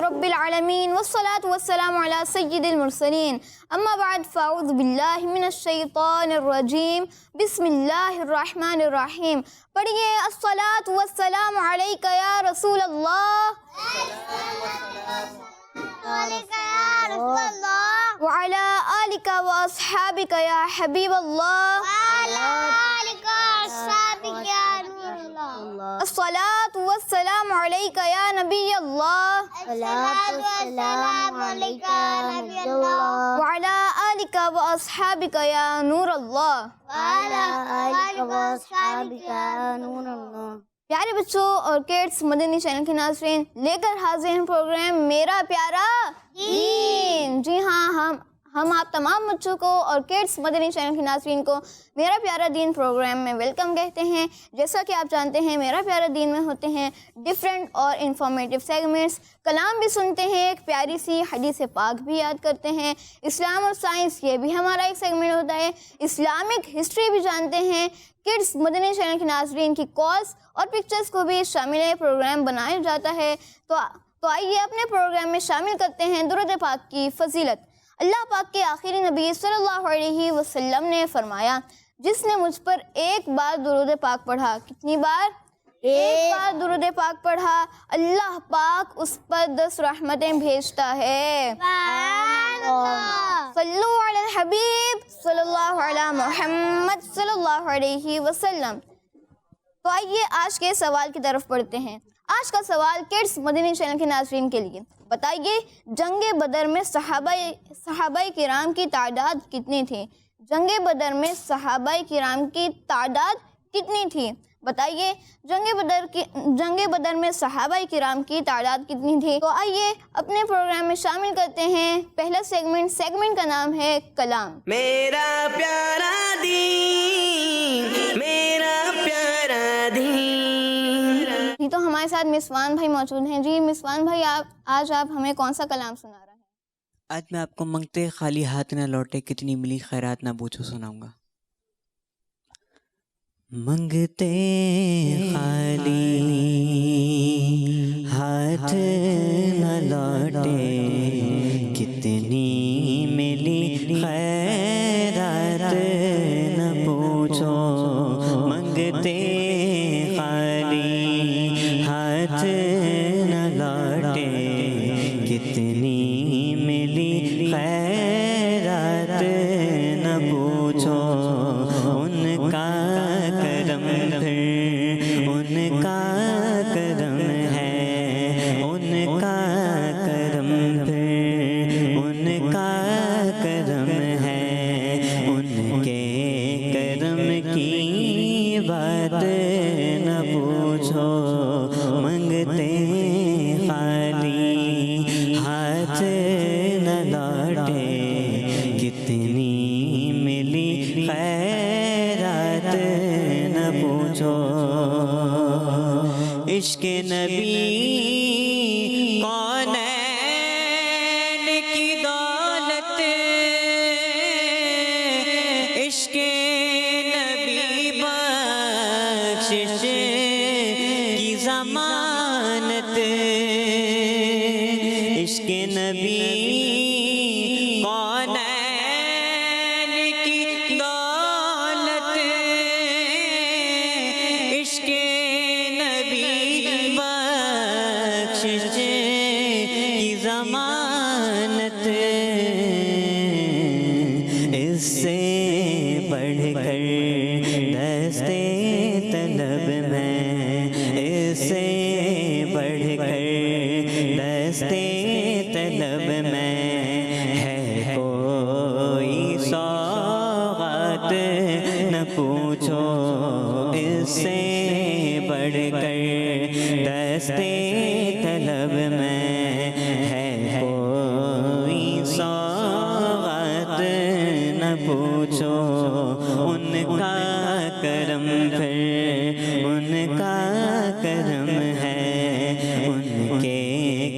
رب العالمین والصلاة والسلام علی سید المرسلین اما بعد فاعوذ باللہ من الشیطان الرجیم بسم اللہ الرحمن الرحیم. پڑھیے الصلاة والسلام علیک یا رسول اللہ وعلی آلک واصحابک یا حبیب اللہ الصلاة والسلام علیک یا نبی اللہ وعلی آلک واصحابک یا نور اللہ. پیارے بچوں اور کڈس مدنی چینل کے ناظرین، لے کر حاضر ہیں پروگرام میرا پیارا دین. جی ہاں، ہم آپ تمام بچوں کو اور کڈس مدنی چینل کے ناظرین کو میرا پیارا دین پروگرام میں ویلکم کہتے ہیں. جیسا کہ آپ جانتے ہیں میرا پیارا دین میں ہوتے ہیں ڈفرینٹ اور انفارمیٹیو سیگمنٹس. کلام بھی سنتے ہیں، ایک پیاری سی حدیث پاک بھی یاد کرتے ہیں. اسلام اور سائنس یہ بھی ہمارا ایک سیگمنٹ ہوتا ہے. اسلامک ہسٹری بھی جانتے ہیں. کڈس مدنی چینل کے ناظرین کی کالس اور پکچرز کو بھی شامل پروگرام بنایا جاتا ہے. تو آئیے اپنے پروگرام میں شامل کرتے ہیں درود پاک کی فضیلت. اللہ پاک کے آخری نبی صلی اللہ علیہ وسلم نے فرمایا، جس نے مجھ پر ایک بار درود پاک پڑھا، کتنی بار؟ ایک بار درود پاک پڑھا، اللہ پاک اس پر 10 رحمتیں بھیجتا ہے. صلو علی الحبیب صلی اللہ علی محمد صلی اللہ علیہ وسلم. تو آئیے آج کے سوال کی طرف پڑھتے ہیں. آج کا سوال کڈس مدنی چینل کے ناظرین کے لیے. بتائیے جنگ بدر میں صحابہ کرام کی تعداد کتنی تھی؟ جنگ بدر میں صحابہ کرام کی تعداد کتنی تھی؟ بتائیے جنگ بدر میں صحابہ کرام کی تعداد کتنی تھی؟ تو آئیے اپنے پروگرام میں شامل کرتے ہیں پہلا سیگمنٹ کا نام ہے کلام. میرا پیارا دین، میرا پیارا دین. جی تو ہمارے ساتھ مسوان بھائی موجود ہیں. جی مسوان بھائی، آج آپ ہمیں کون سا کلام سنا رہے ہیں؟ آج میں آپ کو منگتے خالی ہاتھ نہ لوٹے کتنی ملی خیرات نہ پوچھو سناؤں گا. منگتے خالی ہاتھ نہ لوٹے کتنی ملی خیرات نہ پوچھو. منگتے خالی ہاتھ نہ لوٹے کتنی ملی خیرات نہ پوچھو. ان کا کرم پھر ان کا کرم ہے، ان کا کرم پھر ان کا کرم ہے. ان کے کرم کی بات نہ پوچھو. منگتے خالی ہاتھ نہ لوٹے کتنی ملی خیرات نہ پوچھو. عشق نبی کونین کی دولت، عشق نبی بخشش کی ضمانت. عشق نبی کونین کی دولت، عشق نبی بخشش کی ضمانت. اس سے بڑھ کر دستے طلب میں، اس سے بڑھ کر دستے طلب میں ہے کوئی سوغات نہ پوچھو. اس سے بڑھ کر دستے طلب میں ہے کوئی سوغات نہ پوچھو. ان کا کرم پھر ان کا کرم ہے، ان کے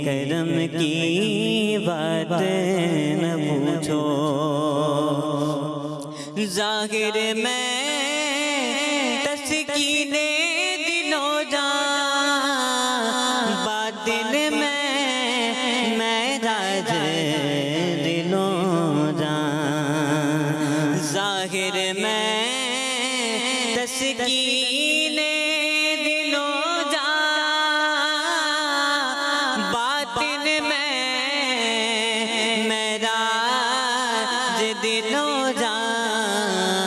کرم کی بات نہ پوچھو. ظاہر میں تسکین دل و جان، باطن میں میں میرا دل و جان،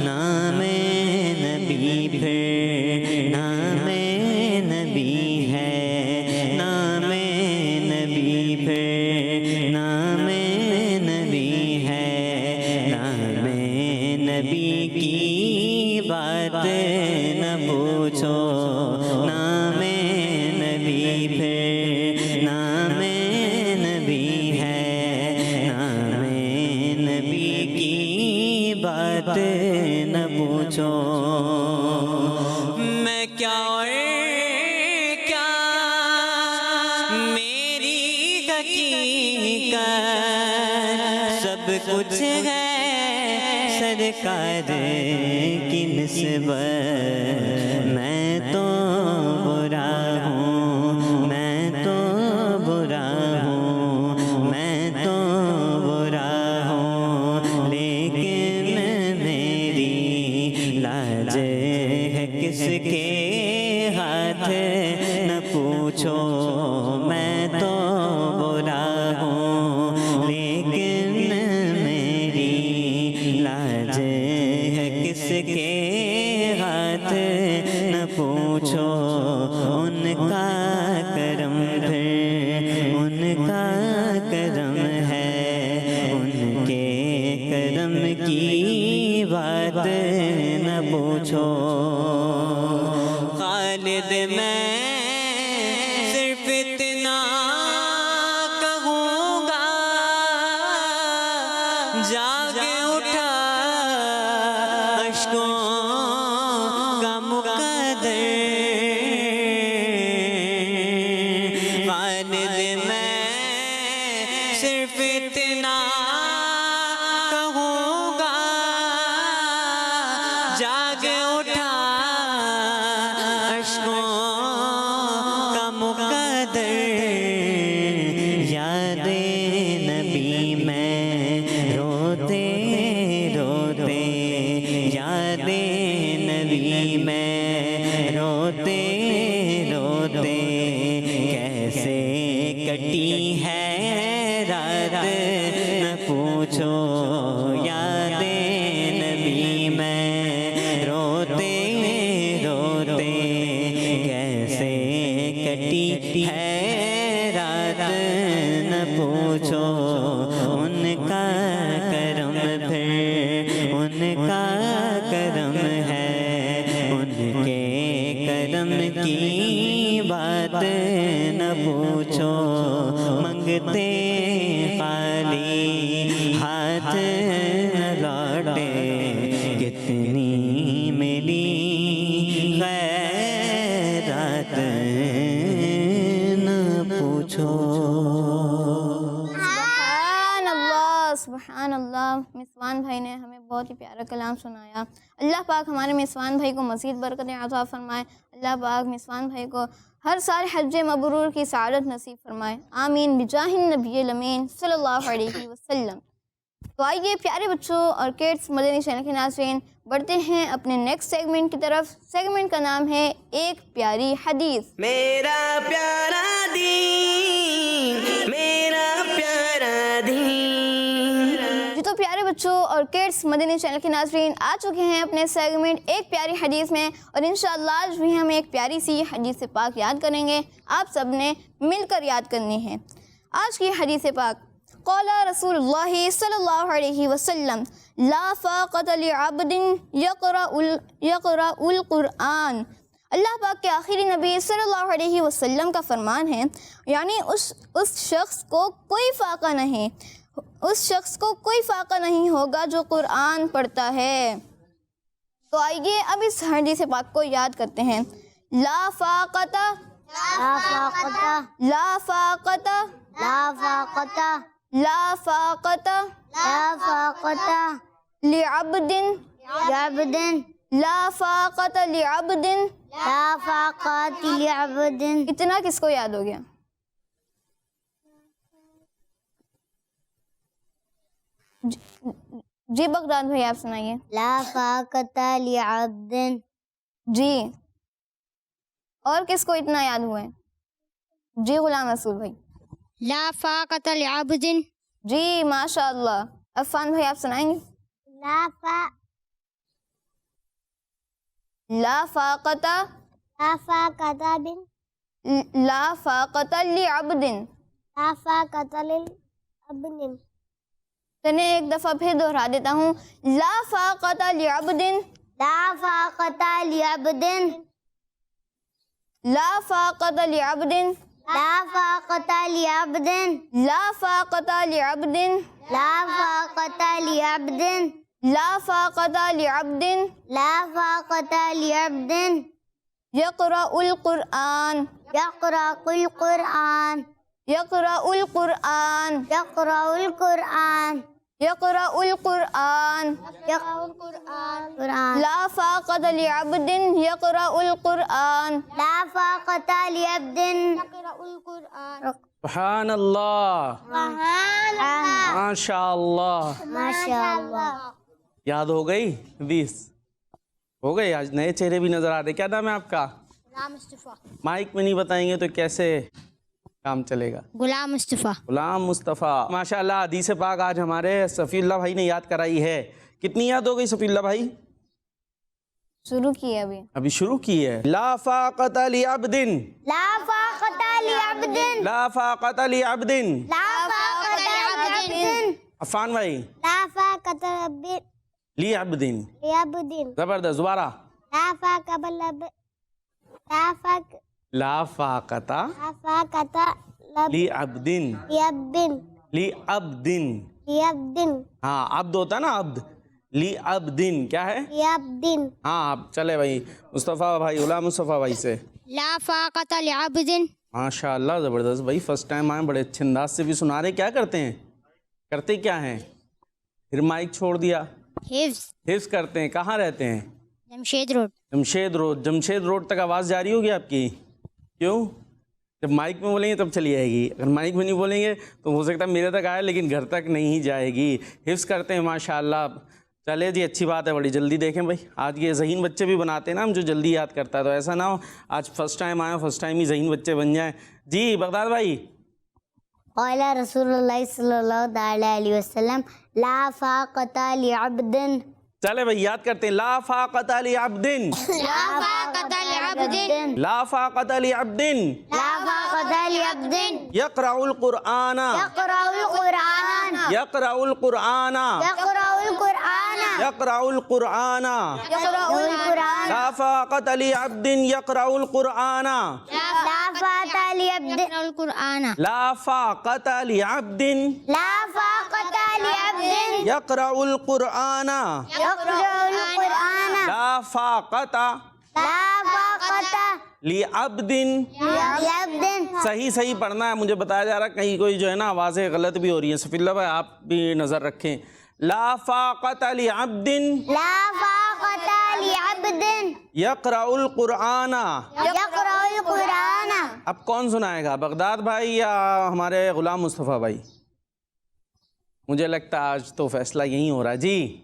نام نبی پھر نام نبی ہے، نام نبی پھر نام نبی ہے، نام نبی کی بات نہ پوچھو، نام نبی پھر نام نبی ہے، نام نبی کی بات نہ پوچھو۔ میں کیا اور کیا میری حقیقت، سب کچھ ہے سرکار کی نسبت، میں تو برا ہوں، میں تو برا ہوں، میں تو برا ہوں، لیکن میری لاج ہے کس کے ہاتھ نہ پوچھو، میں تو برا ہوں، لیکن میری لاج ہے کس کے ہاتھ نہ پوچھو، ان کا کرم پھر ان کا کرم ہے، ان کے کرم کی بات نہ پوچھو۔ خالد میں صرف اتنا کہوں گا، جاگ اٹھا اشکوں کا مقدر، خالد میں صرف اتنا کہوں گا، جاگ اٹھا اشکوں کا مقدر، یاد نبی میں روتے روتے، یاد نبی میں روتے روتے، کیسے کٹی ہے رات نہ پوچھو، یاد نبی میں روتے روتے، کیسے کٹی ہے رات نہ پوچھو، ان کا کرم پھر ان کا کرم ہے، ان کے کرم کی بات نہ پوچھو، منگتے خالی ہاتھ نہ لوٹے، کتنی ملی خیرات نہ پوچھو۔ سبحان اللہ، مسوان بھائی نے ہمیں بہت ہی پیارا کلام سنایا۔ اللہ پاک ہمارے مسوان بھائی کو مزید برکتیں عطا فرمائے، اللہ پاک مسوان بھائی کو ہر سال حج مبرور کی سعادت نصیب فرمائے، آمین بجاہ النبی الامین صلی اللہ علیہ وسلم۔ تو آئیے پیارے بچوں اور کڈس مدنی چینل کے ناظرین، بڑھتے ہیں اپنے نیکسٹ سیگمنٹ کی طرف۔ سیگمنٹ کا نام ہے ایک پیاری حدیث۔ میرا پیارا دین، میرا پیارا دین۔ جی تو پیارے بچوں اور کڈس مدنی چینل کے ناظرین، آ چکے ہیں اپنے سیگمنٹ ایک پیاری حدیث میں، اور انشاءاللہ آج بھی ہم ایک پیاری سی حدیث پاک یاد کریں گے، آپ سب نے مل کر یاد کرنی ہے۔ آج کی حدیث پاک، قال رسول اللہ صلی اللہ علیہ وسلم لا فاقۃ لعبد یقرأ القرآن۔ اللہ پاک کے آخری نبی صلی اللہ علیہ وسلم کا فرمان ہے، یعنی اس شخص کو کوئی فاقہ نہیں، اس شخص کو کوئی فاقہ نہیں ہوگا جو قرآن پڑھتا ہے۔ تو آئیے اب اس حدیث پاک کو یاد کرتے ہیں۔ لا فاقۃ، لا فاقۃ، لا فاقۃ، لا فاقۃ، لا فاقۃ لا فاقۃ لعبد، لعبد، لا فاقۃ لعبد۔ لا فاقۃ لعبد۔ اتنا کس کو یاد ہو گیا؟ جی بغداد بھائی آپ سنائیے۔ لا فاقۃ لعبد۔ جی اور کس کو اتنا یاد ہوا ہے؟ جی غلام رسول بھائی۔ لا فاقة لعبد جی ماشاء اللہ. عفان بھائی آپ سنائیں گے. لا فاقت لا فاقت لعبد. چلیں ایک دفعہ پھر دہرا دیتا ہوں. لا فاقت لعبد لا فاقة لعبد لا فاقت لعبد لا فاقة لعبد لا فاقت لعبد لا فاقة لعبد لا فاقت لعبد لا فاقة لعبد يقرأ القرآن يقرأ القرآن يقرأ القرآن يقرأ القرآن يقرأ القرآن يقرأ القرآن لا فاقت لعبد يقرأ القرآن لا فاقة لعبد يقرأ القرآن سبحان اللہ، ماشاء اللہ. ما شاء اللہ. یاد ہو گئی حدیث؟ ہو گئی. آج نئے چہرے بھی نظر آ رہے. کیا نام ہے آپ کا؟ مائک میں نہیں بتائیں گے تو کیسے کام چلے گا؟ غلام مصطفیٰ. غلام مصطفیٰ. ماشاء اللہ. حدیث پاک آج ہمارے صفی اللہ بھائی نے یاد کرائی ہے. کتنی یاد ہو گئی صفی اللہ بھائی؟ شروع کیا ابھی شروع کی ہے. لا فاقت لعبد لا فاقة لعبد لا فاقت لعبد. لا فاقة لعبد عفان بھائی. لا فاقة لعبد. لعبد زبردست. دوبارہ. لا فاقة لعبد لا فاقة لا فاقت لعبد لعبد لعبد. لعبد ہاں عبد ہوتا نا، عبد. لعبد کیا ہے؟ لعبد ہاں آپ چلے بھائی. مصطفیٰ بھائی، غلام مصطفیٰ بھائی سے. لا فاقة لعبد ماشاء اللہ زبردست بھائی. فرسٹ ٹائم آئے، بڑے اچھے انداز سے بھی سنا رہے. کیا کرتے ہیں؟ کرتے کیا ہیں؟ پھر مائک چھوڑ دیا. حفظ کرتے ہیں. کہاں رہتے ہیں؟ Jamshed road. Jamshed road. Jamshed road تک آواز جاری ہوگی آپ کی؟ کیوں؟ جب مائک میں بولیں گے تب چلی جائے گی. اگر مائک میں نہیں بولیں گے تو ہو سکتا ہے میرے تک آئے لیکن گھر تک نہیں جائے گی. حفظ کرتے ہیں ماشاء اللہ. چلے جی اچھی بات ہے. بڑی جلدی دیکھیں بھائی، آج یہ ذہین بچے بھی بناتے ہیں نا ہم، جو جلدی یاد کرتا ہے. تو ایسا نہ ہو آج فرسٹ ٹائم آئے، فرسٹ ٹائم ہی ذہین بچے بن جائیں. جی بغداد بھائی. قال رسول اللہ صلی اللہ تعالی علیہ وسلم لا فاقة لعبد چلے بھائی یاد کرتے ہیں. لا فاقت لعبد لا فاقة لعبد لا فاقت لعبد لا فاقة لعبد يقرأ القرآن يقرأ القرآن يقرأ القرآن يقرأ القرآن يقرأ القرآن يقرأ القرآن لا فاقت لعبد يقرأ القرآن لا فاقة لعبد القرآن لا فاقت لعبد لا فاقة لعبد يقرأ القرآن يقرأ القرآن لا فاقت لا فاقة لعبد. لعبد صحیح پڑھنا ہے. مجھے بتایا جا رہا ہے کہیں کوئی جو ہے نا آوازیں غلط بھی ہو رہی ہیں. صفی اللہ بھائی آپ بھی نظر رکھیں. لا فاقت لعبد لا فاقة لعبد يقرأ القرآن. يقرأ القرآن. اب کون سنائے گا، بغداد بھائی یا ہمارے غلام مصطفیٰ بھائی؟ مجھے لگتا ہے آج تو فیصلہ یہی ہو رہا ہے. جی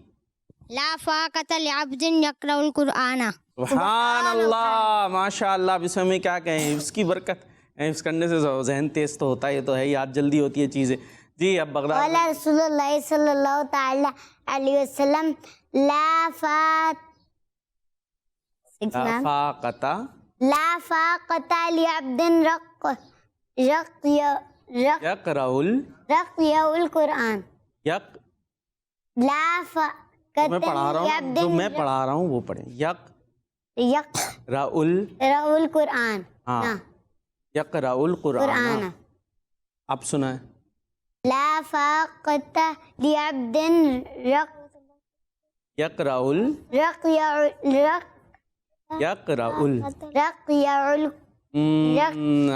لا فاقة لعبد يقرأ القرآن. سبحان اللہ ماشاء اللہ. اب اس میں کیا کہیں، حفظ کی برکت. حفظ کرنے سے ذہن تیز تو ہوتا ہے، یہ تو ہے، یاد جلدی ہوتی ہے چیزیں. جی اب بغداد. قال رسول اللہ صلی اللہ تعالی علیہ وسلم لا فاقت لعبد يقرأ القرآن. لا میں پڑھا رہا ہوں، جو میں پڑھا رہا ہوں وہ پڑھیں. يقرأ القرآن. ہاں يقرأ القرآن. اب سنائیں. لا فاقة لعبد يقرأ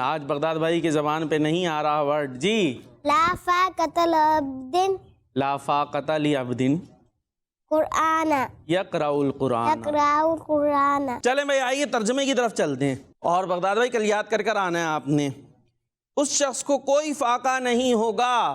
آج بغداد بھائی کی زبان پہ نہیں آ رہا ورڈ. جی لا فاقة لعبد لا فاقت لعبد قرآن. يقرأ القرآن. يقرأ القرآن. چلیں بھائی آئیے ترجمے کی طرف چلتے ہیں. اور بغداد بھائی کل یاد کر آنا ہے آپ نے. اس شخص کو کوئی فاقہ نہیں ہوگا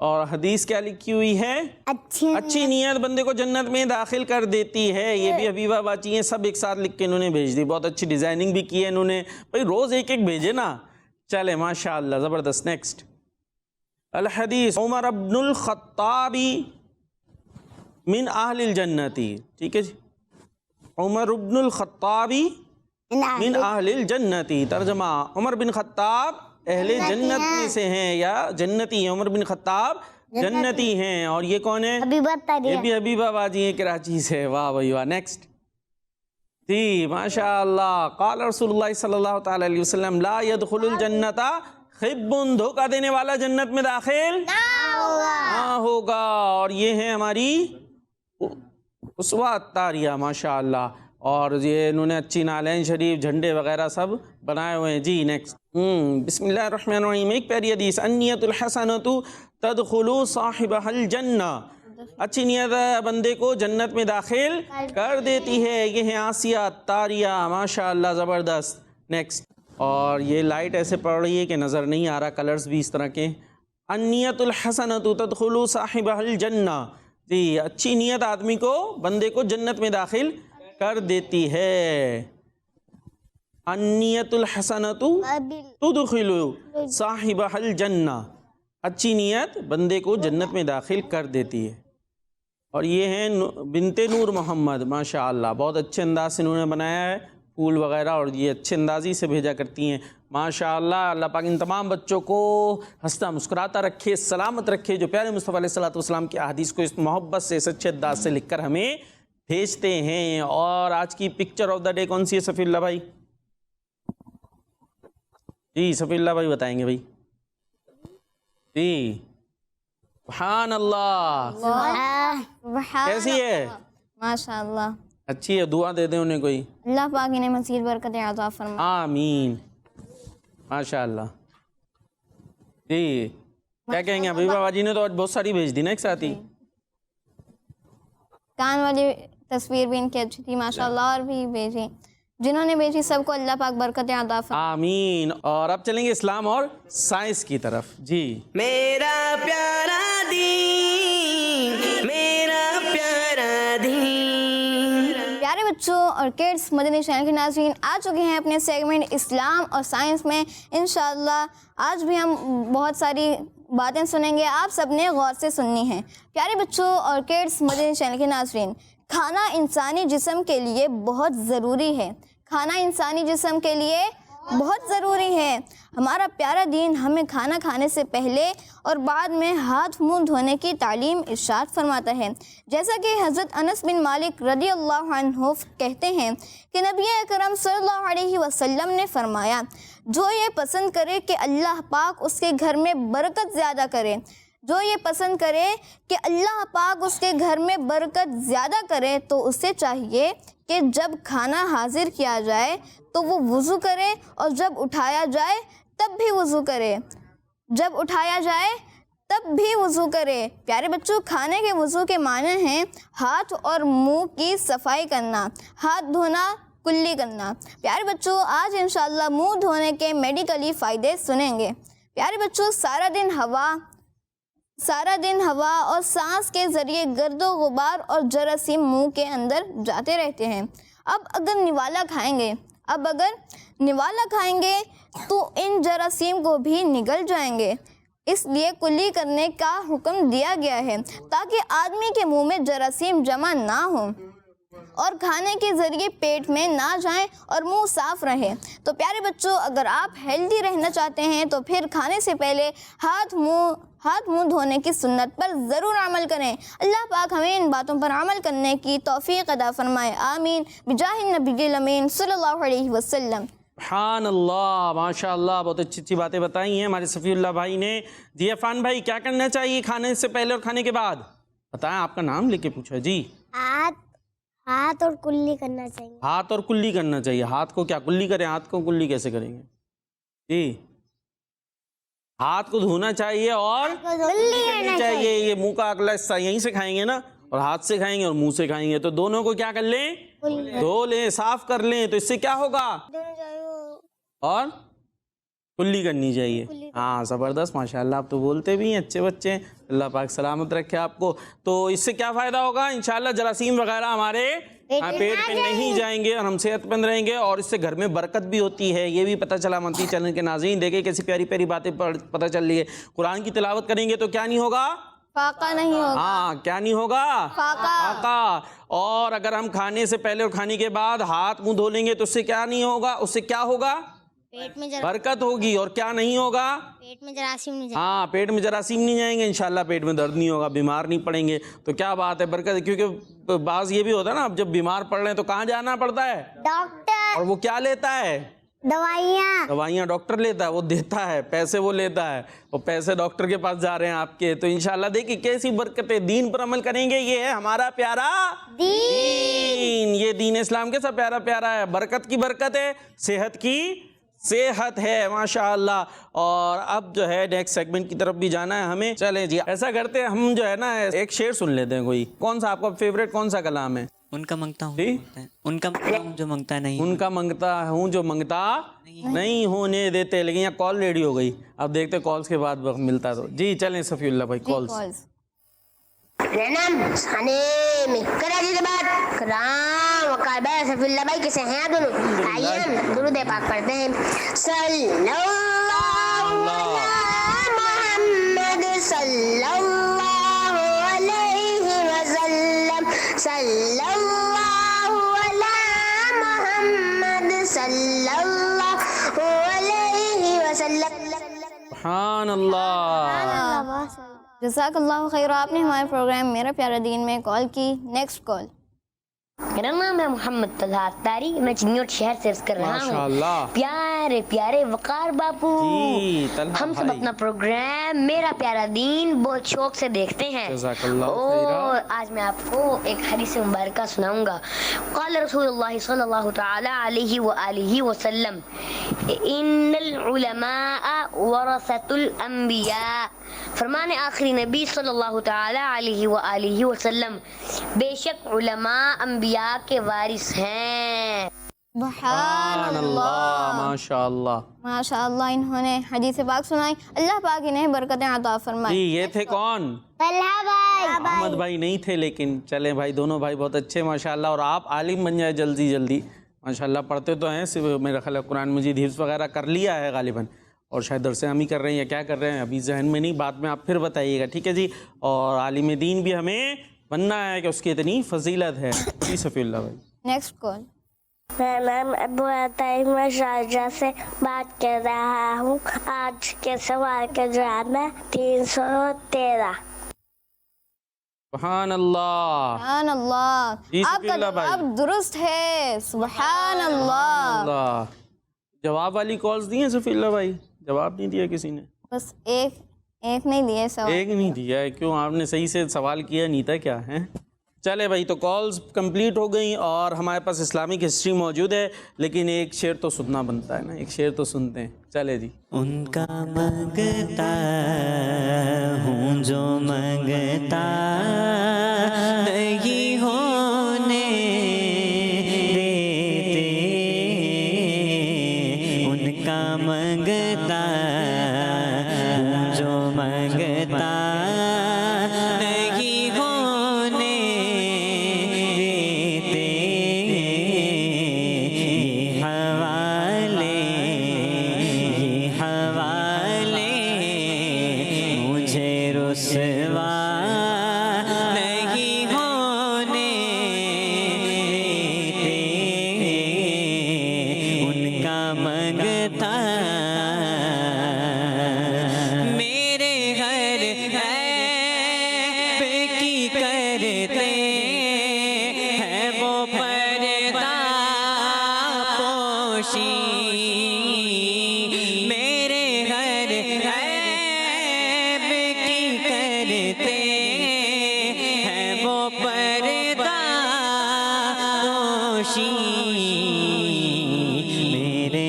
اور حدیث کیا لکھی ہوئی ہے؟ اچھی نیت بندے کو جنت میں داخل کر دیتی ہے. یہ بھی حبیبہ باچی ہیں, سب ایک ساتھ لکھ کے انہوں نے بھیج دی. بہت اچھی ڈیزائننگ بھی کی ہے انہوں نے. بھائی روز ایک ایک بھیجے نا. چلے ماشاء اللہ, زبردست. نیکسٹ الحدیث عمر بن الخطاب من اہل الجنتی. ٹھیک ہے جی, عمر بن الخطاب من اہل الجنتی. ترجمہ, عمر بن خطاب اہل جنت میں سے ہیں یا جنتی ہیں. عمر بن خطاب جنتی ہیں. اور یہ کون ہے؟ یہ بھی حبیبہ باجی ہیں کراچی سے. واہ بھائی واہ. نیکسٹ جی ماشاء اللہ. قال رسول اللہ صلی اللہ تعالی علیہ وسلم لا يدخل الجنت خب. دھوکہ دینے والا جنت میں داخل نہ ہوگا. اور یہ ہے ہماری اسوہ الطاریہ ماشاء اللہ. اور یہ انہوں نے اچھی نالین شریف, جھنڈے وغیرہ سب بنائے ہوئے ہیں. جی نیکسٹ. بسم اللہ الرحمن الرحیم. ایک پیاری حدیث, النیت الحسنۃ تدخل صاحبہ الجنہ. اچھی نیت بندے کو جنت میں داخل کر دیتی ہے. یہ ہے آسیہ الطاریہ ماشاء اللہ, زبردست. نیکسٹ. اور یہ لائٹ ایسے پڑ رہی ہے کہ نظر نہیں آ رہا, کلرز بھی اس طرح کے. النیت الحسنۃ تدخل صاحبہ الجنہ. جی اچھی نیت آدمی کو, بندے کو جنت میں داخل کر دیتی ہے. النیت الحسنۃ تدخل صاحبہ الجنہ. اچھی نیت بندے کو جنت میں داخل کر دیتی ہے. اور یہ ہیں بنت نور محمد ماشاء اللہ. بہت اچھے انداز سے انہوں نے بنایا ہے, پھول وغیرہ, اور یہ اچھے اندازی سے بھیجا کرتی ہیں ماشاء اللہ. اللہ پاک ان تمام بچوں کو ہنستا مسکراتا رکھے, سلامت رکھے, جو پیارے مصطفیٰ علیہ الصلوۃ والسلام کی احادیث کو اس محبت سے, سچے انداز سے لکھ کر ہمیں بھیجتے ہیں. اور آج کی پکچر آف دا ڈے کون سی ہے صفی اللہ بھائی؟ جی صفی اللہ بھائی بتائیں گے بھائی. جی سبحان اللہ. کیسی ہے؟ ماشاء اللہ اچھی ہے. دعا دے دیں انہیں کوئی. اللہ پاک انہیں مزید برکت عطا فرمائے. آمین ماشاء اللہ. جی کیا کہیں گے؟ حبیبہ باجی نے تو آج بہت ساری بھیج دی نا ایک ساتھ ہی. کان والی تصویر بھی ان کی اچھی تھی ماشاء اللہ, اور بھی بھیجی. جنہوں نے بھیجی سب کو اللہ پاک برکت عطا فرمائے. آمین. اور اب چلیں گے اسلام اور سائنس کی طرف. جی میرا پیارا دین, میرا پیارا دین. پیارے بچوں اور کڈس مدنی چینل کے ناظرین, آ چکے ہیں اپنے سیگمنٹ اسلام اور سائنس میں. انشاءاللہ آج بھی ہم بہت ساری باتیں سنیں گے, آپ سب نے غور سے سننی ہیں. پیارے بچوں اور کڈس مدنی چینل کے ناظرین, کھانا انسانی جسم کے لیے بہت ضروری ہے. کھانا انسانی جسم کے لیے بہت ضروری ہے. ہمارا پیارا دین ہمیں کھانا کھانے سے پہلے اور بعد میں ہاتھ منہ دھونے کی تعلیم ارشاد فرماتا ہے. جیسا کہ حضرت انس بن مالک رضی اللہ عنہ کہتے ہیں کہ نبی اکرم صلی اللہ علیہ وسلم نے فرمایا, جو یہ پسند کرے کہ اللہ پاک اس کے گھر میں برکت زیادہ کرے, جو یہ پسند کرے کہ اللہ پاک اس کے گھر میں برکت زیادہ کرے, تو اسے چاہیے کہ جب کھانا حاضر کیا جائے تو وہ وضو کرے, اور جب اٹھایا جائے تب بھی وضو کرے. جب اٹھایا جائے تب بھی وضو کرے. پیارے بچوں, کھانے کے وضو کے معنی ہیں ہاتھ اور منہ کی صفائی کرنا, ہاتھ دھونا, کلی کرنا. پیارے بچوں, آج انشاءاللہ منہ دھونے کے میڈیکلی فائدے سنیں گے. پیارے بچوں, سارا دن ہوا اور سانس کے ذریعے گرد و غبار اور جراثیم منہ کے اندر جاتے رہتے ہیں. اب اگر نوالا کھائیں گے تو ان جراثیم کو بھی نگل جائیں گے. اس لیے کلی کرنے کا حکم دیا گیا ہے تاکہ آدمی کے منہ میں جراثیم جمع نہ ہوں اور کھانے کے ذریعے پیٹ میں نہ جائیں اور منہ صاف رہے. تو پیارے بچوں, اگر آپ ہیلدی رہنا چاہتے ہیں تو پھر کھانے سے پہلے ہاتھ منہ دھونے کی سنت پر ضرور عمل کریں. اللہ پاک ہمیں ان باتوں پر عمل کرنے کی توفیق عطا فرمائے. آمین بجاہ النبی الامین صلی اللہ علیہ وسلم. سبحان اللہ ماشاء اللہ. بہت اچھی باتیں بتائی ہیں ہمارے صفی اللہ بھائی نے. جی عفان بھائی, کیا کرنا چاہیے کھانے سے پہلے اور کھانے کے بعد؟ بتائیں, آپ کا نام لے کے پوچھا. جی ہاتھ اور کلی کرنا چاہیے. ہاتھ اور کلی کرنا چاہیے. ہاتھ کو کیا کلی کریں؟ ہاتھ کو کلی کیسے کریں گے؟ جی ہاتھ کو دھونا چاہیے اور کلی کرنی چاہیے. یہ منہ کا اگلا حصہ یہیں سے کھائیں گے نا, اور ہاتھ سے کھائیں گے اور منہ سے کھائیں گے, تو دونوں کو کیا کر لیں؟ دھو لیں, صاف کر لیں. تو اس سے کیا ہوگا؟ اور کلی کرنی چاہیے. ہاں زبردست ماشاء اللہ, آپ تو بولتے بھی ہیں, اچھے بچے ہیں, اللہ پاک سلامت رکھے آپ کو. تو اس سے کیا فائدہ ہوگا انشاءاللہ؟ جراثیم وغیرہ ہمارے پیٹ میں نہیں جائیں گے اور ہم صحت مند رہیں گے, اور اس سے گھر میں برکت بھی ہوتی ہے. یہ بھی پتہ چلا مدنی چینل کے ناظرین, دیکھیں کیسی پیاری پیاری باتیں پتہ چل رہی ہے. قرآن کی تلاوت کریں گے تو کیا نہیں ہوگا؟ فاقہ نہیں ہوگا. ہاں کیا نہیں ہوگا؟ فاقہ. اور اگر ہم کھانے سے پہلے اور کھانے کے بعد ہاتھ منہ دھو لیں گے تو اس سے کیا نہیں ہوگا؟ اس سے کیا ہوگا؟ پیٹ میں برکت ہوگی. اور کیا نہیں ہوگا؟ پیٹ میں جراثیم نہیں ہاں پیٹ میں جراثیم نہیں جائیں گے انشاءاللہ, پیٹ میں درد نہیں ہوگا, بیمار نہیں پڑیں گے. تو کیا بات ہے, برکت ہے. کیونکہ بعض یہ بھی ہوتا ہے نا, اب جب بیمار پڑ رہے ہیں تو کہاں جانا پڑتا ہے؟ ڈاکٹر. اور وہ کیا لیتا ہے؟ دوائیاں ڈاکٹر لیتا ہے, وہ دیتا ہے, پیسے وہ لیتا ہے, اور پیسے ڈاکٹر کے پاس جا رہے ہیں آپ کے. تو انشاءاللہ دیکھیں کیسی برکتیں, دین پر عمل کریں گے. یہ ہے ہمارا پیارا دین. یہ دین اسلام کیسا پیارا پیارا ہے, برکت کی برکت ہے, صحت کی صحت ہے ماشاءاللہ. اور اب جو ہے نیکسٹ سیگمنٹ کی طرف بھی جانا ہے ہمیں. چلیں جی ایسا کرتے ہیں ہم, جو ہے نا ایک شعر سن لیتے ہیں. کوئی کون سا آپ کا فیوریٹ کون سا کلام ہے؟ ان کا منگتا ہوں جی؟ ان کا منگتا ہوں جو منگتا نہیں. ان کا منگتا ہوں جو منگتا نہیں ہونے دیتے. لیکن یہ کال ریڈی ہو گئی, اب دیکھتے کالز کے بعد وقت ملتا تو. جی چلیں صفی اللہ بھائی, کالز. رینم سانے کراچی سے بات کرام وقال بھائی صفی اللہ بھائی کیسے ہیں آپ دونوں؟ آئیے ہم درود پاک پڑھتے ہیں. صلی اللہ علی محمد صلی اللہ علیہ وسلم. صلی اللہ علی محمد صلی اللہ علیہ وسلم. سبحان اللہ. جزاک اللہ خیر. آپ نے ہمارے پروگرام میرا پیارا دین میں کال کی. Next call. میرا نام ہے محمد طلحہ اختاری, میں چنیوٹ شہر سے عرض کر رہا ہوں. ماشاءاللہ. پیارے پیارے وقار باپو, جی طلحہ ہم سب بھائی. اپنا پروگرام میرا پیارا دین بہت شوق سے دیکھتے ہیں. جزاک اللہ اور خیرہ. آج میں آپ کو ایک حدیث مبارکہ سناؤں گا. قال رسول اللہ صلی اللہ تعالی علیہ وآلہ وسلم, ان العلماء ورثۃ الانبیاء. فرمان آخری نبی صلی اللہ تعالی علیہ وآلہ وسلم, بے شک علماء انبیاء کے وارث ہیں. سبحان اللہ. ماشاءاللہ ماشاءاللہ, انہوں نے حدیث پاک سنائی. اللہ پاک انہیں برکتیں عطا جی. فرمائے. یہ تھے کون؟ طلحہ بھائی. احمد بھائی نہیں تھے, لیکن چلیں بھائی دونوں بھائی بہت اچھے ماشاءاللہ. اور آپ عالم بن جائے جلدی جلدی ماشاءاللہ. پڑھتے تو ہیں, صرف میرا خیال ہے قرآن مجید حفظ وغیرہ کر لیا ہے غالباً, اور شاید درس ہم ہی کر رہے ہیں یا کیا کر رہے ہیں ابھی ذہن میں نہیں, بعد میں آپ پھر بتائیے گا, ٹھیک ہے جی. اور عالم دین بھی ہمیں بننا ہے کہ اس کی اتنی فضیلت ہے. جی صفی اللہ بھائی. Next call. میرا نام ابو عطائی, میں شارجہ سے بات کر رہا ہوں. آج کے سوال کا جواب ہے 313. سبحان اللہ. سبحان اللہ. جی آپ صفی کا اللہ بھائی. جواب درست ہے. سبحان اللہ. اللہ. جواب والی کالز دی ہیں صفی اللہ بھائی؟ جواب نہیں دیا کسی نے؟ بس ایک نہیں دیے سوال. ایک نہیں دیا ہے. کیوں, آپ نے صحیح سے سوال کیا نہیں تھا کیا ہے؟ چلے بھائی, تو کالز کمپلیٹ ہو گئیں اور ہمارے پاس اسلامک ہسٹری موجود ہے, لیکن ایک شعر تو سننا بنتا ہے نا, ایک شعر تو سنتے ہیں. چلے جی. ان کا منگتا ہوں جو منگتا نہیں ہونے دیتے, ان کا منگتا ہوں جو منگتا نہیں ہونے دیتے. یہ حوالے مجھے رسوا نہیں ہونے دیتے. ان کا منگتا میرے گھر ہے کی کرتے ہیں وہ پردہ پوشی. میرے گھر ہے کی کرتے ہیں وہ پردہ پوشی. میرے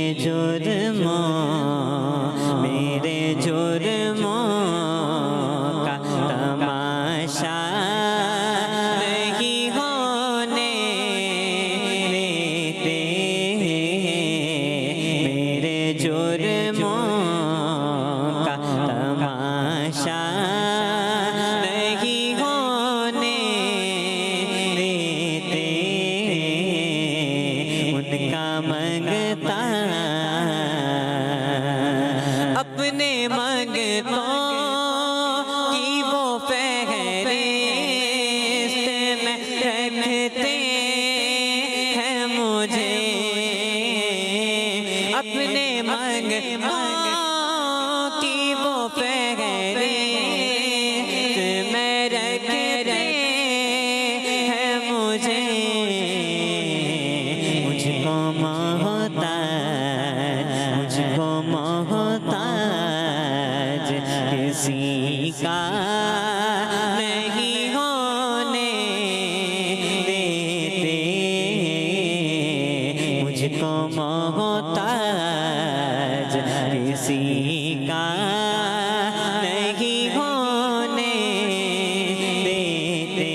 جرموں کا تماشا نہیں ہونے دیتے. میرے جرموں ماں کی وہ فہرست میں رکھتے ہیں مجھے، مجھ کو محتاج، مجھ کو محتاج کسی کا نہیں ہونے دیتے، مجھ کو محتاج کسی کا نہیں ہونے دیتے،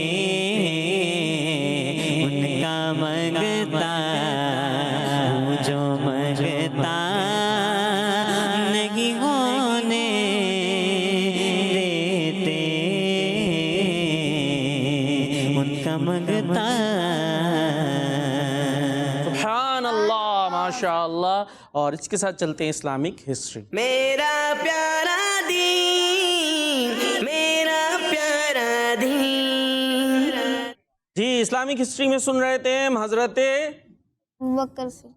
ان کا منگتا ہوں جو منگتا نہیں ہونے دیتے، ان کا منگتا۔ سبحان اللہ، ماشاء اللہ۔ اور اس کے ساتھ چلتے ہیں اسلامک ہسٹری۔ میرا پیارا دین، میرا پیارا دین۔ جی اسلامک ہسٹری میں سن رہے تھے ہم حضرت، ابوبکر سے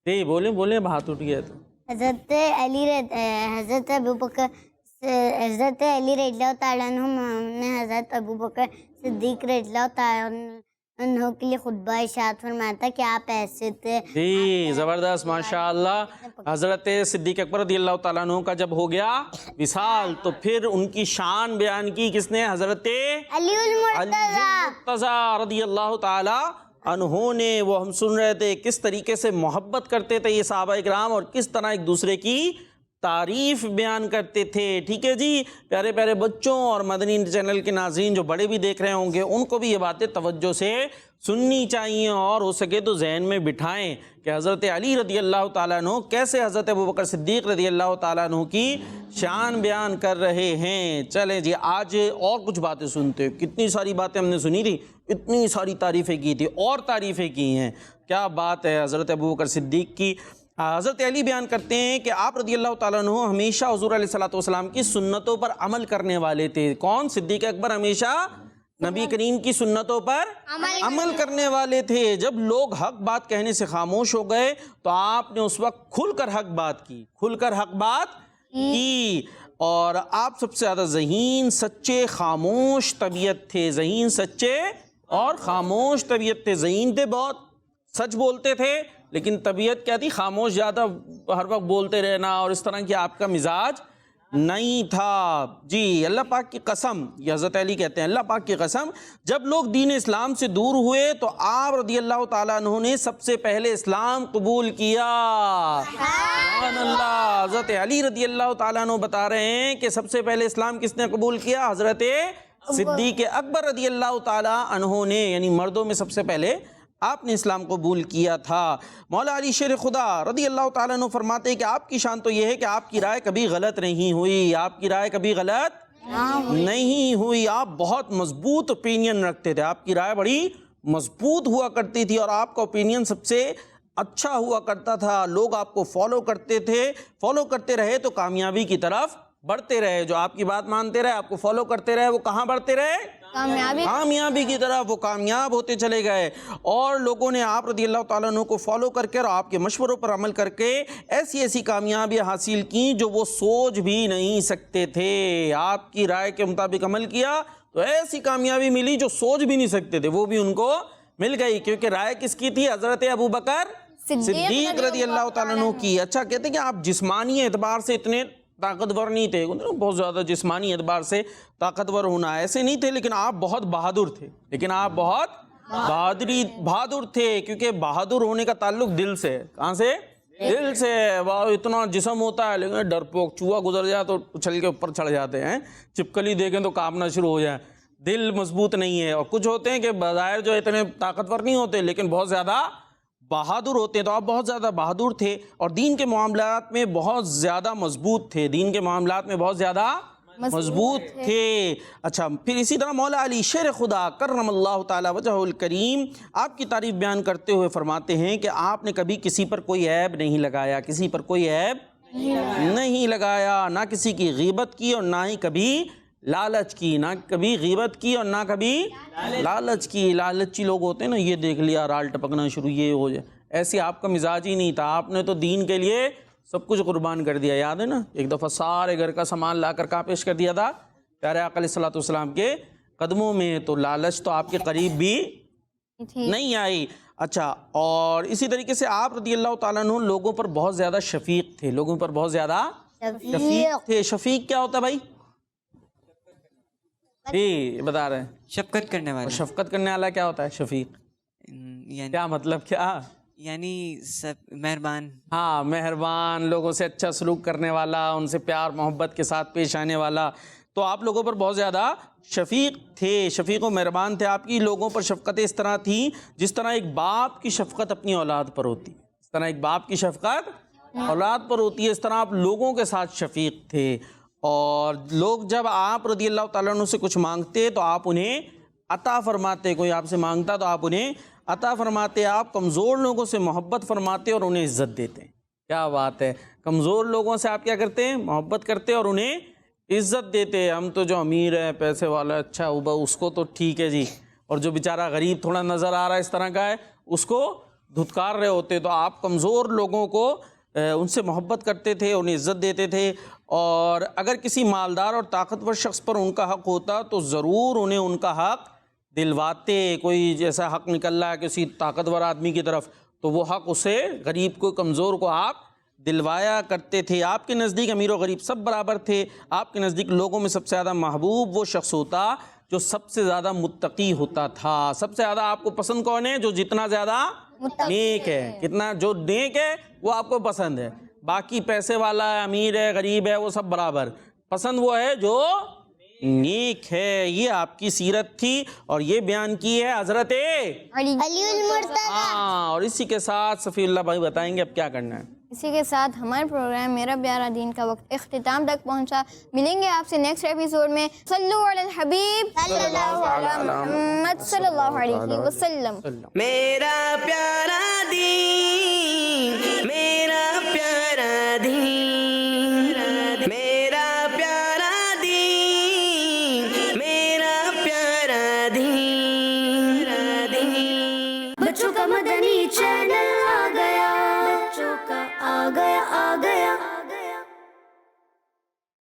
جی بولیں ہاتھ اٹھ گیا تو حضرت علی حضرت ابوبکر حضرت علی رضی اللہ تعالیٰ عنہ نے حضرت ابوبکر صدیق رضی اللہ تعالیٰ عنہ کے لیے خطبہ ارشاد فرمایا تھا کہ آپ ایسے تھے۔ جی زبردست، ماشاء اللہ۔ حضرت صدیق اکبر رضی اللہ تعالیٰ عنہ کا جب ہو گیا وصال تو پھر ان کی شان بیان کی کس نے؟ حضرت علی المرتضیٰ رضی اللہ تعالیٰ عنہ نے۔ وہ ہم سن رہے تھے کس طریقے سے محبت کرتے تھے یہ صحابہ اکرام اور کس طرح ایک دوسرے کی تعریف بیان کرتے تھے۔ ٹھیک ہے جی، پیارے پیارے بچوں اور مدنی چینل کے ناظرین جو بڑے بھی دیکھ رہے ہوں گے ان کو بھی یہ باتیں توجہ سے سننی چاہیے اور ہو سکے تو ذہن میں بٹھائیں کہ حضرت علی رضی اللہ تعالیٰ عنہ کیسے حضرت ابوبکر صدیق رضی اللہ تعالیٰ عنہ کی شان بیان کر رہے ہیں۔ چلیں جی آج اور کچھ باتیں سنتے ہیں۔ کتنی ساری باتیں ہم نے سنی تھی، اتنی ساری تعریفیں کی تھی اور تعریفیں کی ہیں۔ کیا بات ہے حضرت ابوبکر صدیق کی۔ حضرت علی بیان کرتے ہیں کہ آپ رضی اللہ تعالیٰ عنہ ہمیشہ حضور علیہ الصلوۃ والسلام کی سنتوں پر عمل کرنے والے تھے۔ کون؟ صدیق اکبر ہمیشہ نبی کریم کی سنتوں پر عمل کرنے والے تھے۔ جب لوگ حق بات کہنے سے خاموش ہو گئے تو آپ نے اس وقت کھل کر حق بات کی، کھل کر حق بات کی۔ اور آپ سب سے زیادہ ذہین، سچے، خاموش طبیعت تھے، ذہین، سچے اور خاموش طبیعت تھے۔ ذہین تھے، بہت سچ بولتے تھے، لیکن طبیعت کیا تھی؟ خاموش، زیادہ ہر وقت بولتے رہنا اور اس طرح کی آپ کا مزاج نہیں تھا۔ جی اللہ پاک کی قسم، یہ حضرت علی کہتے ہیں اللہ پاک کی قسم، جب لوگ دین اسلام سے دور ہوئے تو آپ رضی اللہ تعالیٰ عنہ نے سب سے پہلے اسلام قبول کیا۔ سبحان اللہ۔ حضرت علی رضی اللہ تعالیٰ عنہ بتا رہے ہیں کہ سب سے پہلے اسلام کس نے قبول کیا؟ حضرت صدیق اکبر رضی اللہ تعالیٰ عنہ نے، یعنی مردوں میں سب سے پہلے آپ نے اسلام قبول کیا تھا۔ مولا علی شیر خدا رضی اللہ تعالیٰ عنہ فرماتے ہیں کہ آپ کی شان تو یہ ہے کہ آپ کی رائے کبھی غلط نہیں ہوئی، آپ کی رائے کبھی غلط نہیں ہوئی۔ آپ بہت مضبوط اوپینین رکھتے تھے، آپ کی رائے بڑی مضبوط ہوا کرتی تھی اور آپ کا اوپینین سب سے اچھا ہوا کرتا تھا۔ لوگ آپ کو فالو کرتے تھے، فالو کرتے رہے تو کامیابی کی طرف بڑھتے رہے۔ جو آپ کی بات مانتے رہے، آپ کو فالو کرتے رہے، وہ کہاں بڑھتے رہے؟ کامیابی کی طرف وہ کامیاب ہوتے چلے گئے۔ اور لوگوں نے آپ رضی اللہ تعالیٰ عنہ کو فالو کر کے اور آپ کے مشوروں پر عمل کر کے ایسی ایسی کامیابیاں حاصل کی جو وہ سوچ بھی نہیں سکتے تھے۔ آپ کی رائے کے مطابق عمل کیا تو ایسی کامیابی ملی جو سوچ بھی نہیں سکتے تھے، وہ بھی ان کو مل گئی، کیونکہ رائے کس کی تھی؟ حضرت ابوبکر صدیق رضی اللہ تعالیٰ عنہ کی۔ اچھا کہتے ہیں کہ آپ جسمانی اعتبار سے اتنے طاقتور نہیں تھے، بہت زیادہ جسمانی اعتبار سے طاقتور ہونا ایسے نہیں تھے، لیکن آپ بہت بہادر تھے، لیکن آپ بہت بہادر تھے، کیونکہ بہادر ہونے کا تعلق دل سے ہے۔ کہاں سے؟ دل سے۔ اتنا جسم ہوتا ہے لیکن ڈرپوک چوہا گزر جائے تو اچھل کے اوپر چڑھ جاتے ہیں، چپکلی دیکھیں تو کانپنا شروع ہو جائے، دل مضبوط نہیں ہے۔ اور کچھ ہوتے ہیں کہ بظاہر جو اتنے طاقتور نہیں ہوتے لیکن بہت زیادہ بہادر ہوتے ہیں، تو آپ بہت زیادہ بہادر تھے اور دین کے معاملات میں بہت زیادہ مضبوط تھے، دین کے معاملات میں بہت زیادہ مضبوط تھے۔ اچھا پھر اسی طرح مولا علی شیر خدا کرم اللہ تعالی وجہ الکریم آپ کی تعریف بیان کرتے ہوئے فرماتے ہیں کہ آپ نے کبھی کسی پر کوئی عیب نہیں لگایا، کسی پر کوئی عیب نہیں لگایا، نہ کسی کی غیبت کی اور نہ ہی کبھی لالچ کی، نہ کبھی غیبت کی اور نہ کبھی لالچ کی۔ لالچی لوگ ہوتے ہیں نا، یہ دیکھ لیا رال ٹپکنا شروع، یہ ہو جائے، ایسے آپ کا مزاج ہی نہیں تھا۔ آپ نے تو دین کے لیے سب کچھ قربان کر دیا. یاد ہے نا ایک دفعہ سارے گھر کا سامان لا کر کہاں پیش کر دیا تھا؟ پیارے آقا علیہ الصلوۃ والسلام کے قدموں میں. تو لالچ تو آپ کے قریب بھی نہیں آئی. اچھا، اور اسی طریقے سے آپ رضی اللہ تعالیٰ عنہ لوگوں پر بہت زیادہ شفیق تھے، لوگوں پر بہت زیادہ شفیق تھے. شفیق کیا ہوتا ہے بھائی؟ جی بتا رہے ہیں. شفقت کرنے والا. شفقت کرنے والا کیا ہوتا ہے شفیق؟ یعنی کیا مطلب کیا؟ یعنی سب مہربان. ہاں، مہربان، لوگوں سے اچھا سلوک کرنے والا، ان سے پیار محبت کے ساتھ پیش آنے والا. تو آپ لوگوں پر بہت زیادہ شفیق تھے، شفیق و مہربان تھے. آپ کی لوگوں پر شفقت اس طرح تھی جس طرح ایک باپ کی شفقت اپنی اولاد پر ہوتی ہے. اس طرح ایک باپ کی شفقت اولاد پر ہوتی ہے، اس طرح آپ لوگوں کے ساتھ شفیق تھے. اور لوگ جب آپ رضی اللہ تعالیٰ عنہ سے کچھ مانگتے تو آپ انہیں عطا فرماتے. کوئی آپ سے مانگتا تو آپ انہیں عطا فرماتے. آپ کمزور لوگوں سے محبت فرماتے اور انہیں عزت دیتے. کیا بات ہے! کمزور لوگوں سے آپ کیا کرتے ہیں؟ محبت کرتے اور انہیں عزت دیتے. ہم تو جو امیر ہے، پیسے والا، اچھا اس کو تو ٹھیک ہے جی، اور جو بیچارہ غریب تھوڑا نظر آ رہا ہے اس طرح کا ہے، اس کو دھتکار رہے ہوتے. تو آپ کمزور لوگوں کو ان سے محبت کرتے تھے، انہیں عزت دیتے تھے. اور اگر کسی مالدار اور طاقتور شخص پر ان کا حق ہوتا تو ضرور انہیں ان کا حق دلواتے. کوئی جیسا حق نکل رہا ہے کسی طاقتور آدمی کی طرف تو وہ حق اسے غریب کو، کمزور کو آپ دلوایا کرتے تھے. آپ کے نزدیک امیر و غریب سب برابر تھے. آپ کے نزدیک لوگوں میں سب سے زیادہ محبوب وہ شخص ہوتا جو سب سے زیادہ متقی ہوتا تھا. سب سے زیادہ آپ کو پسند کون ہے؟ جو جتنا زیادہ نیک ہے. کتنا جو نیک ہے وہ آپ کو پسند ہے. باقی پیسے والا ہے، امیر ہے، غریب ہے، وہ سب برابر. پسند وہ ہے جو نیک ہے. یہ آپ کی سیرت تھی اور یہ بیان کی ہے حضرت علی المرتضی. ہاں. اور اسی کے ساتھ صفی اللہ بھائی بتائیں گے اب کیا کرنا ہے. اسی کے ساتھ ہمارا پروگرام میرا پیارا دین کا وقت اختتام تک پہنچا. ملیں گے آپ سے نیکسٹ ایپیسوڈ میں. صلو علی الحبیب صلی اللہ علی محمد صلی اللہ علیہ وسلم. میرا پیارا دین، میرا پیارا دین، میرا پیارا دین، میرا پیارا دین. بچوں کا مدنی چینل آ گیا، بچوں کا آ گیا